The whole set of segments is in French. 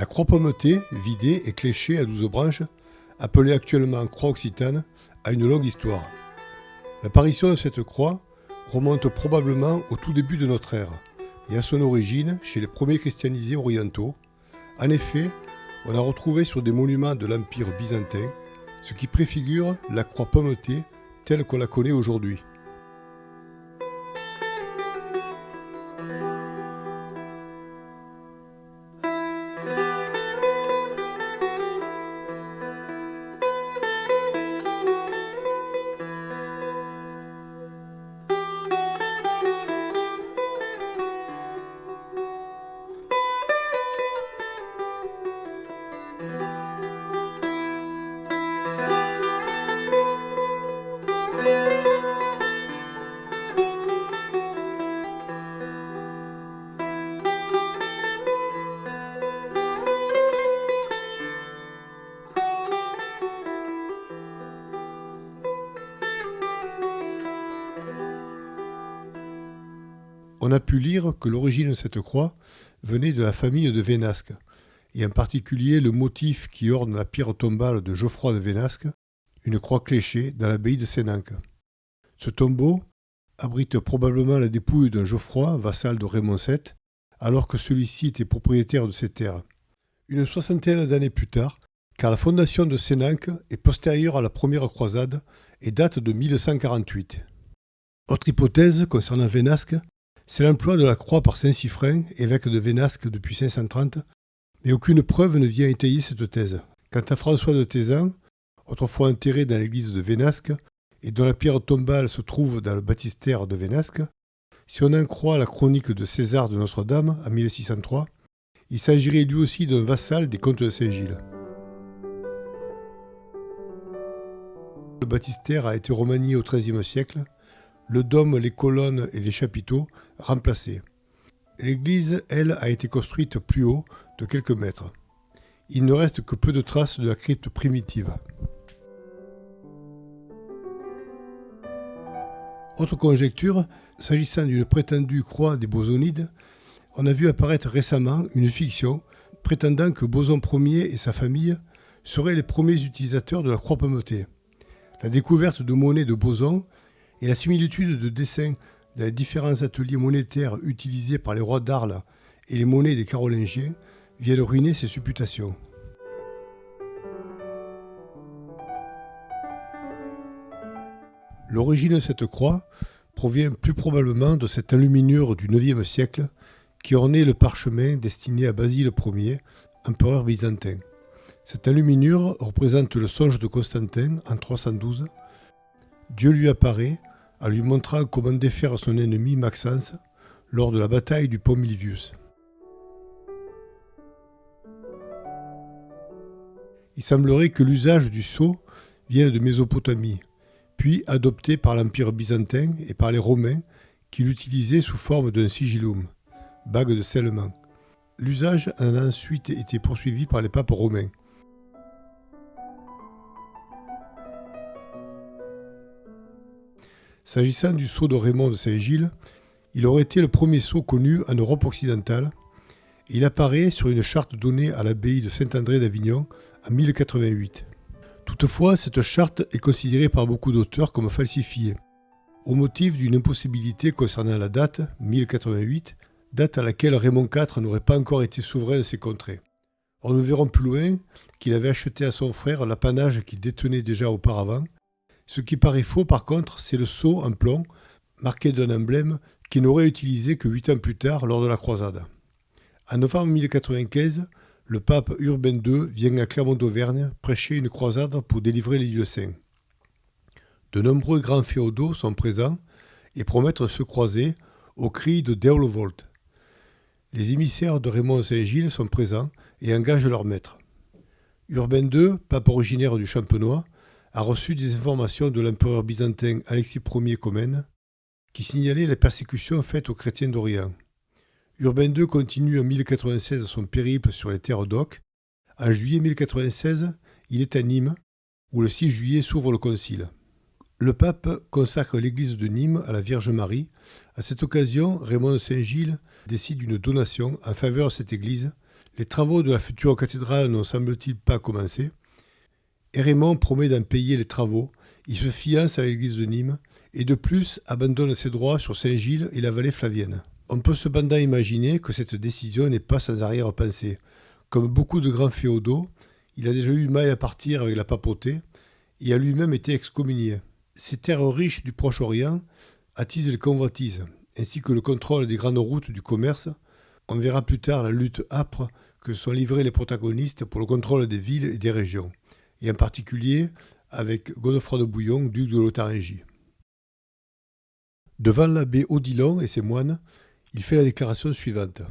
La croix pommetée, vidée et cléchée à 12 branches, appelée actuellement croix occitane, a une longue histoire. L'apparition de cette croix remonte probablement au tout début de notre ère et à son origine chez les premiers christianisés orientaux. En effet, on a retrouvé sur des monuments de l'Empire byzantin ce qui préfigure la croix pommetée telle qu'on la connaît aujourd'hui. On a pu lire que l'origine de cette croix venait de la famille de Vénasque, et en particulier le motif qui orne la pierre tombale de Geoffroy de Vénasque, une croix cléchée dans l'abbaye de Sénanque. Ce tombeau abrite probablement la dépouille d'un Geoffroy, vassal de Raymond VII, alors que celui-ci était propriétaire de ces terres. Une soixantaine d'années plus tard, car la fondation de Sénanque est postérieure à la première croisade et date de 1148. Autre hypothèse concernant Vénasque, c'est l'emploi de la croix par saint Siffrin, évêque de Vénasque depuis 530, mais aucune preuve ne vient étayer cette thèse. Quant à François de Thézan, autrefois enterré dans l'église de Vénasque, et dont la pierre tombale se trouve dans le baptistère de Vénasque, si on en croit la chronique de César de Notre-Dame en 1603, il s'agirait lui aussi d'un vassal des comtes de Saint-Gilles. Le baptistère a été remanié au XIIIe siècle, le dôme, les colonnes et les chapiteaux remplacés. L'église, elle, a été construite plus haut de quelques mètres. Il ne reste que peu de traces de la crypte primitive. Autre conjecture, s'agissant d'une prétendue croix des Bosonides, on a vu apparaître récemment une fiction prétendant que Boson Ier et sa famille seraient les premiers utilisateurs de la croix pommetée. La découverte de monnaies de Boson et la similitude de dessins dans les différents ateliers monétaires utilisés par les rois d'Arles et les monnaies des Carolingiens viennent ruiner ces supputations. L'origine de cette croix provient plus probablement de cette enluminure du IXe siècle qui ornait le parchemin destiné à Basile Ier, empereur byzantin. Cette enluminure représente le songe de Constantin en 312. Dieu lui apparaît en lui montrant comment défaire son ennemi Maxence lors de la bataille du pont Milvius. Il semblerait que l'usage du sceau vienne de Mésopotamie, puis adopté par l'Empire byzantin et par les Romains qui l'utilisaient sous forme d'un sigillum, bague de scellement. L'usage en a ensuite été poursuivi par les papes romains. S'agissant du sceau de Raymond de Saint-Gilles, il aurait été le premier sceau connu en Europe occidentale. Il apparaît sur une charte donnée à l'abbaye de Saint-André d'Avignon en 1088. Toutefois, cette charte est considérée par beaucoup d'auteurs comme falsifiée, au motif d'une impossibilité concernant la date, 1088, date à laquelle Raymond IV n'aurait pas encore été souverain de ces contrées. Or, nous verrons plus loin qu'il avait acheté à son frère l'apanage qu'il détenait déjà auparavant. Ce qui paraît faux par contre, c'est le sceau en plomb, marqué d'un emblème qu'il n'aurait utilisé que 8 ans plus tard lors de la croisade. En novembre 1095, le pape Urbain II vient à Clermont d'Auvergne prêcher une croisade pour délivrer les lieux saints. De nombreux grands féodaux sont présents et promettent de se croiser au cri de Deolvold. Les émissaires de Raymond Saint-Gilles sont présents et engagent leur maître. Urbain II, pape originaire du Champenois, a reçu des informations de l'empereur byzantin Alexis Ier Comnène qui signalait les persécutions faites aux chrétiens d'Orient. Urbain II continue en 1096 son périple sur les terres d'Oc. En juillet 1096, il est à Nîmes, où le 6 juillet s'ouvre le concile. Le pape consacre l'église de Nîmes à la Vierge Marie. À cette occasion, Raymond de Saint-Gilles décide une donation en faveur de cette église Les travaux de la future cathédrale n'ont semble-t-il pas commencé, et Raymond promet d'en payer les travaux. Il se fiance avec l'église de Nîmes et de plus abandonne ses droits sur Saint-Gilles et la vallée flavienne. On peut cependant imaginer que cette décision n'est pas sans arrière-pensée. Comme beaucoup de grands féodaux, il a déjà eu maille à partir avec la papauté et a lui-même été excommunié. Ces terres riches du Proche-Orient attisent les convoitises, ainsi que le contrôle des grandes routes du commerce. On verra plus tard la lutte âpre que se sont livrés les protagonistes pour le contrôle des villes et des régions, et en particulier avec Godefroy de Bouillon, duc de Lotharingie. Devant l'abbé Odilon et ses moines, il fait la déclaration suivante.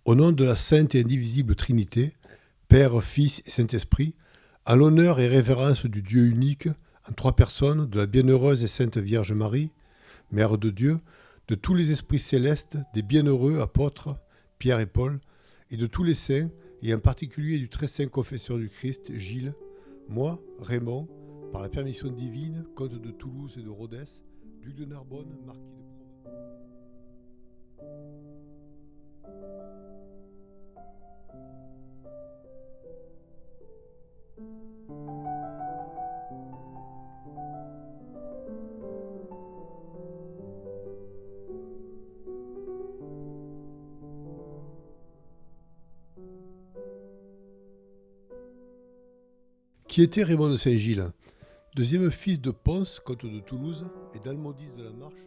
Au nom de la sainte et indivisible Trinité, Père, Fils et Saint-Esprit, à l'honneur et révérence du Dieu unique, en trois personnes, de la bienheureuse et sainte Vierge Marie, Mère de Dieu, de tous les esprits célestes, des bienheureux apôtres, Pierre et Paul, et de tous les saints, et en particulier du très saint confesseur du Christ, Gilles, moi, Raymond, par la permission divine, comte de Toulouse et de Rodez, duc de Narbonne, marquis de Provence. Qui était Raymond de Saint-Gilles, deuxième fils de Ponce, comte de Toulouse, et d'Almodis de la Marche.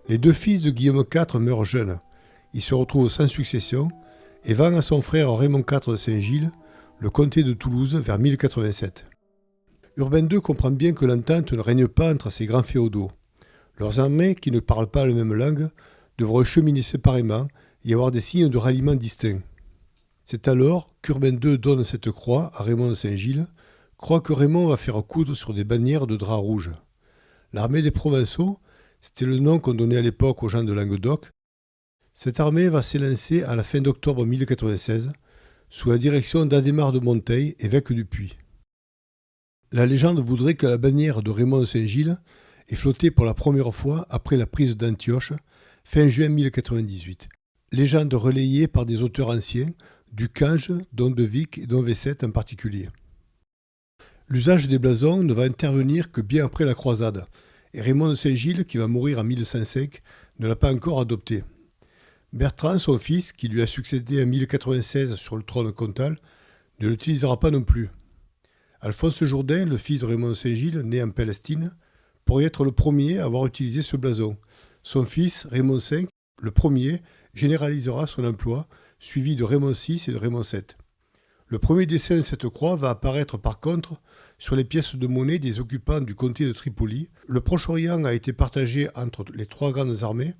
Les deux fils de Guillaume IV meurent jeunes. Il se retrouve sans succession et vend à son frère Raymond IV de Saint-Gilles le comté de Toulouse vers 1087. Urbain II comprend bien que l'entente ne règne pas entre ces grands féodaux. Leurs armées, qui ne parlent pas la même langue, devront cheminer séparément et avoir des signes de ralliement distincts. C'est alors qu'Urbain II donne cette croix à Raymond de Saint-Gilles, croix que Raymond va faire coudre sur des bannières de drap rouge. L'armée des Provençaux, c'était le nom qu'on donnait à l'époque aux gens de Languedoc. Cette armée va s'élancer à la fin d'octobre 1096, sous la direction d'Adhémar de Monteil, évêque du Puy. La légende voudrait que la bannière de Raymond de Saint-Gilles ait flotté pour la première fois après la prise d'Antioche, fin juin 1098. Légende relayée par des auteurs anciens, Ducange, Don de Vic et Don Vessette en particulier. L'usage des blasons ne va intervenir que bien après la croisade, et Raymond de Saint-Gilles, qui va mourir en 1105, ne l'a pas encore adopté. Bertrand, son fils, qui lui a succédé en 1096 sur le trône comtal, ne l'utilisera pas non plus. Alphonse Jourdain, le fils de Raymond de Saint-Gilles, né en Palestine, pourrait être le premier à avoir utilisé ce blason. Son fils, Raymond V, le premier, généralisera son emploi, suivi de Raymond VI et de Raymond VII. Le premier dessin de cette croix va apparaître par contre sur les pièces de monnaie des occupants du comté de Tripoli. Le Proche-Orient a été partagé entre les trois grandes armées.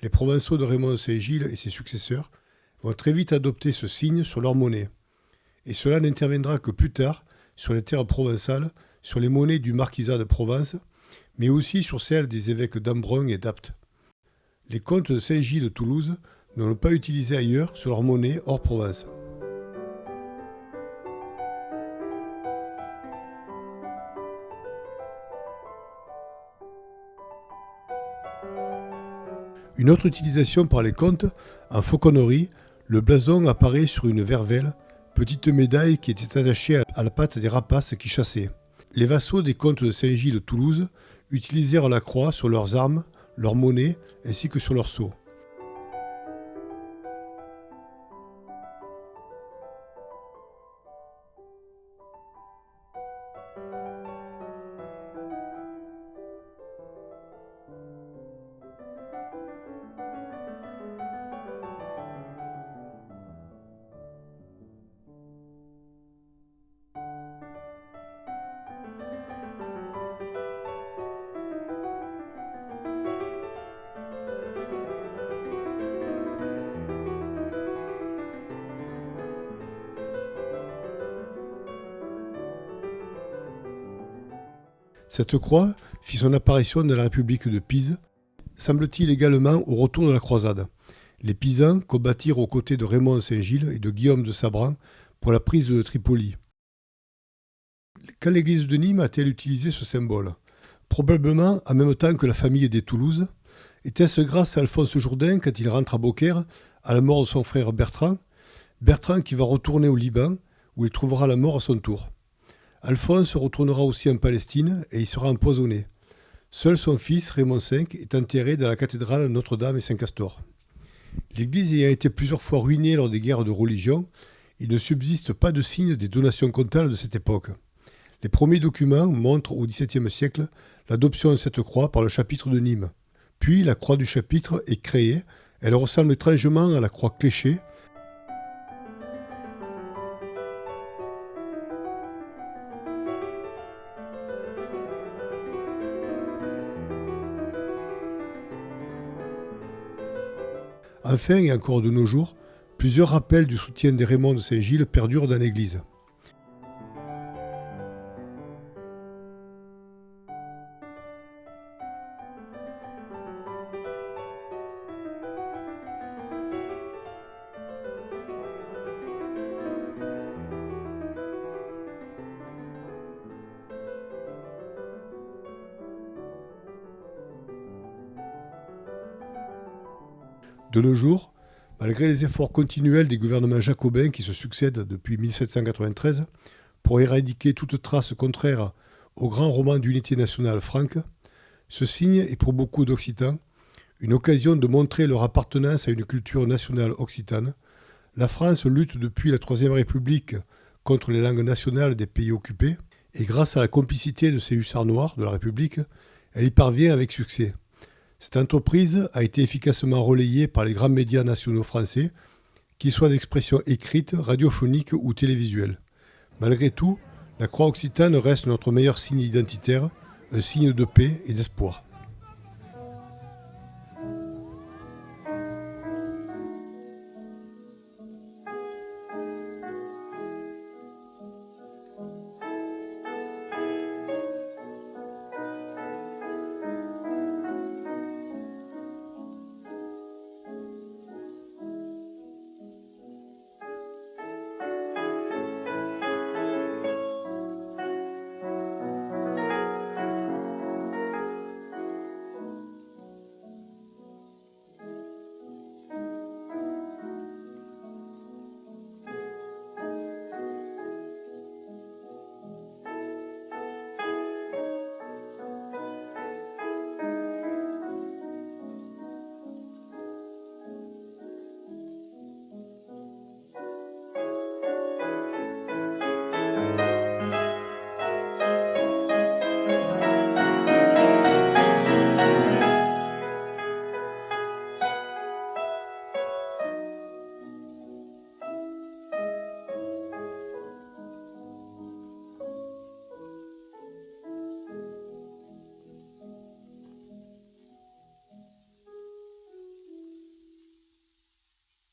Les Provençaux de Raymond de Saint-Gilles et ses successeurs vont très vite adopter ce signe sur leur monnaie. Et cela n'interviendra que plus tard sur les terres provençales, sur les monnaies du marquisat de Provence, mais aussi sur celles des évêques d'Embrun et d'Apt. Les comtes de Saint-Gilles de Toulouse ne l'ont pas utilisé ailleurs sur leur monnaie hors Provence. Une autre utilisation par les comtes, en fauconnerie, le blason apparaît sur une vervelle, petite médaille qui était attachée à la patte des rapaces qui chassaient. Les vassaux des comtes de Saint-Gilles de Toulouse utilisèrent la croix sur leurs armes, leurs monnaies ainsi que sur leurs sceaux. Cette croix fit son apparition dans la République de Pise, semble-t-il également au retour de la croisade. Les Pisans combattirent aux côtés de Raymond Saint-Gilles et de Guillaume de Sabran pour la prise de Tripoli. Quand l'église de Nîmes a-t-elle utilisé ce symbole? Probablement en même temps que la famille des Toulouse. Était-ce grâce à Alphonse Jourdain quand il rentre à Beaucaire, à la mort de son frère Bertrand? Bertrand qui va retourner au Liban, où il trouvera la mort à son tour. Alphonse retournera aussi en Palestine et y sera empoisonné. Seul son fils, Raymond V, est enterré dans la cathédrale Notre-Dame et Saint-Castor. L'église ayant été plusieurs fois ruinée lors des guerres de religion, il ne subsiste pas de signe des donations comtales de cette époque. Les premiers documents montrent au XVIIe siècle l'adoption de cette croix par le chapitre de Nîmes. Puis la croix du chapitre est créée, elle ressemble étrangement à la croix cléchée. Enfin, et encore de nos jours, plusieurs rappels du soutien des Raymond de Saint-Gilles perdurent dans l'église. De nos jours, malgré les efforts continuels des gouvernements jacobins qui se succèdent depuis 1793 pour éradiquer toute trace contraire au grand roman d'unité nationale franque, ce signe est pour beaucoup d'Occitans une occasion de montrer leur appartenance à une culture nationale occitane. La France lutte depuis la Troisième République contre les langues nationales des pays occupés et grâce à la complicité de ces hussards noirs de la République, elle y parvient avec succès. Cette entreprise a été efficacement relayée par les grands médias nationaux français, qu'ils soient d'expression écrite, radiophonique ou télévisuelle. Malgré tout, la croix occitane reste notre meilleur signe identitaire, un signe de paix et d'espoir.